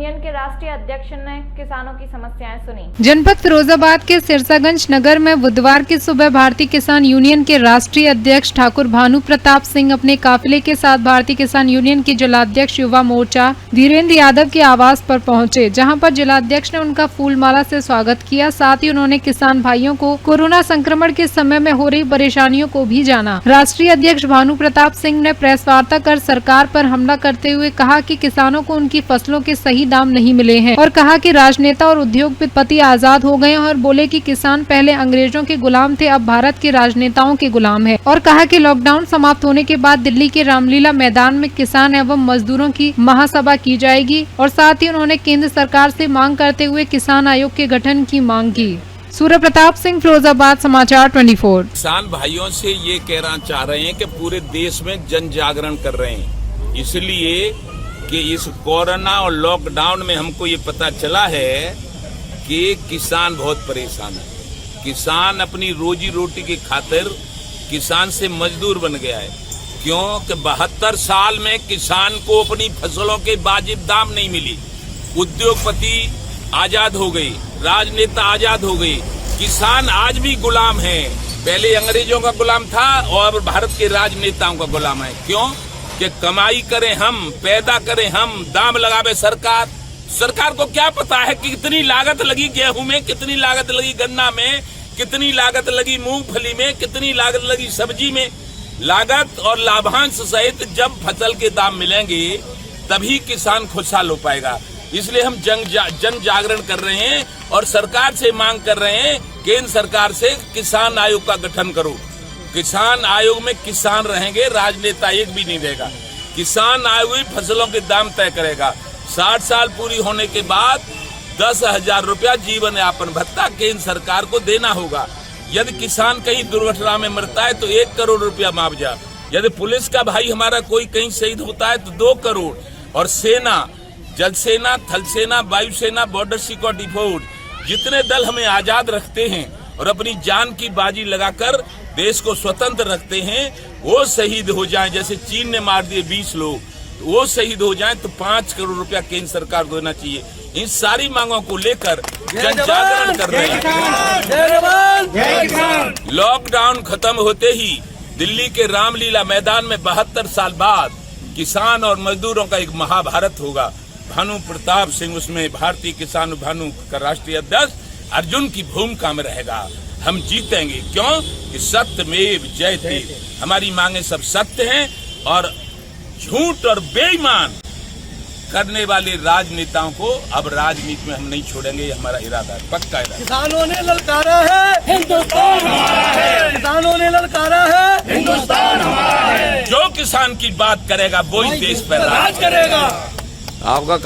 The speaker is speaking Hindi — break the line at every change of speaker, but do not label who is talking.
यूनियन के राष्ट्रीय अध्यक्ष ने किसानों की समस्याएं सुनी।
जनपद फिरोजाबाद के सिरसागंज नगर में बुधवार की सुबह भारतीय किसान यूनियन के राष्ट्रीय अध्यक्ष ठाकुर भानु प्रताप सिंह अपने काफिले के साथ भारतीय किसान यूनियन के जिलाध्यक्ष युवा मोर्चा धीरेन्द्र यादव के आवास पर पहुंचे, जहां पर जिलाध्यक्ष ने उनका फूलमाला से स्वागत किया। साथ ही उन्होंने किसान भाइयों को कोरोना संक्रमण के समय में हो रही परेशानियों को भी जाना। राष्ट्रीय अध्यक्ष भानु प्रताप सिंह ने प्रेस वार्ता कर सरकार पर हमला करते हुए कहा कि किसानों को उनकी फसलों के सही दाम नहीं मिले हैं और कहा कि राजनेता और उद्योगपति आजाद हो गए और बोले कि किसान पहले अंग्रेजों के गुलाम थे, अब भारत के राजनेताओं के गुलाम है। और कहा कि लॉकडाउन समाप्त होने के बाद दिल्ली के रामलीला मैदान में किसान एवं मजदूरों की महासभा की जाएगी। और साथ ही उन्होंने केंद्र सरकार से मांग करते हुए किसान आयोग के गठन की मांग की। सूर्य प्रताप सिंह, फिरोजाबाद, समाचार 24।
किसान भाइयों से ये कहना चाह रहे हैं कि पूरे देश में जन जागरण कर रहे हैं, इसलिए कि इस कोरोना और लॉकडाउन में हमको ये पता चला है कि किसान बहुत परेशान है। किसान अपनी रोजी रोटी की खातिर किसान से मजदूर बन गया है। क्यों कि 72 साल में किसान को अपनी फसलों के वाजिब दाम नहीं मिली। उद्योगपति आजाद हो गए, राजनेता आजाद हो गए, किसान आज भी गुलाम है। पहले अंग्रेजों का गुलाम था और भारत के राजनेताओं का गुलाम है। क्यों कि कमाई करें हम, पैदा करें हम, दाम लगावे सरकार। सरकार को क्या पता है कि कितनी लागत लगी गेहूं में, कितनी लागत लगी गन्ना में, कितनी लागत लगी मूंगफली में, कितनी लागत लगी सब्जी में। लागत और लाभांश सहित जब फसल के दाम मिलेंगे तभी किसान खुशहाल हो पाएगा। इसलिए हम जन जागरण कर रहे हैं और सरकार से मांग कर रहे हैं, केंद्र सरकार से किसान आयोग का गठन करो। किसान आयोग में किसान रहेंगे, राजनेता एक भी नहीं रहेगा। किसान आयोग ही फसलों के दाम तय करेगा। 60 साल पूरी होने के बाद 10,000 रुपया जीवन यापन भत्ता केंद्र सरकार को देना होगा। यदि किसान कहीं दुर्घटना में मरता है तो 1 करोड़ रुपया मुआवजा। यदि पुलिस का भाई हमारा कोई कहीं शहीद होता है तो 2 करोड़। और सेना, जल सेना, थल सेना, वायुसेना, बॉर्डर सिक्योरिटी फोर्स, जितने दल हमें आजाद रखते हैं और अपनी जान की बाजी लगाकर देश को स्वतंत्र रखते हैं, वो शहीद हो जाएं। जैसे चीन ने मार दिए 20 लोग, तो वो शहीद हो जाएं तो 5 करोड़ रुपया केंद्र सरकार को देना चाहिए। इन सारी मांगों को लेकर जन जागरण कर रहे हैं। लॉकडाउन खत्म होते ही दिल्ली के रामलीला मैदान में 72 साल बाद किसान और मजदूरों का एक महाभारत होगा। भानु प्रताप सिंह उसमें भारतीय किसान भानु का राष्ट्रीय अध्यक्ष अर्जुन की भूमिका में रहेगा। हम जीतेंगे। क्यों कि सत्यमेव जयते। हमारी मांगे सब सत्य हैं और झूठ और बेईमान करने वाले राजनेताओं को अब राजनीति में हम नहीं छोड़ेंगे। हमारा इरादा है, पक्का इरादा।
किसानों ने ललकारा है, हिंदुस्तान हमारा है। किसानों ने ललकारा है, हिंदुस्तान हमारा है।
जो किसान की बात करेगा वही देश पर राज
करेगा।
आपका